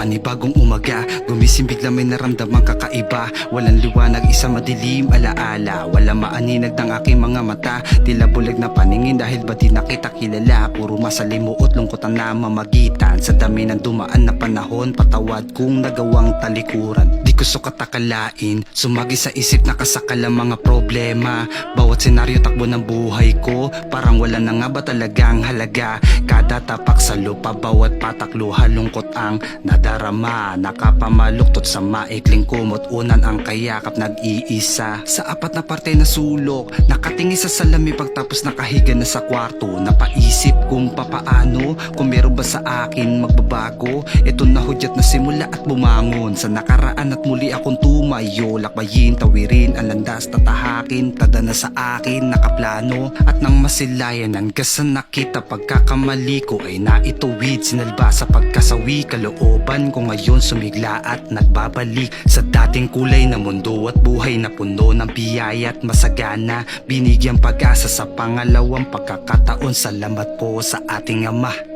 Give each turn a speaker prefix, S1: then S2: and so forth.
S1: Panibagong umaga, gumising bigla may naramdamang kakaiba. Walang liwanag, isa madilim alaala. Walang maaninag ng aking mga mata. Tila bulag na paningin dahil ba di nakita kilala. Puro masalimuot, lungkot ang namamagitan. Sa dami ng dumaan na panahon, patawad kung nagawang talikuran. Di ko sukat akalain, sumagi sa isip nakasakal ang mga problema. Bawat senaryo takbo ng buhay ko, parang wala na nga ba talagang halaga. Kada tapak sa lupa, bawat patak luha, lungkot ang nadarama. Nakapamaluktot sa maikling kumot, unan ang kayakap nag-iisa. Sa apat na parte na sulok, nakatingin sa salamin pagtapos nakahiga na sa kwarto. Napaisip kung papaano, kung meron ba sa akin magbabago. Ito na hudyat na simula at bumangon sa nakaraan at muli akong tumayo. Lakbayin, tawirin, ang landas tatahakin, tada na sa akin nakaplano. At nang masilayan ka sa nakita, pagkakamali ko ay naituwid. Sinalba sa pagkasawi, kalooban ko ngayon sumigla at nagbabalik sa dating kulay na mundo at buhay na puno ng biyaya at masagana. Binigyan pag-asa sa pangalawang pagkakataon. Salamat po sa ating Ama.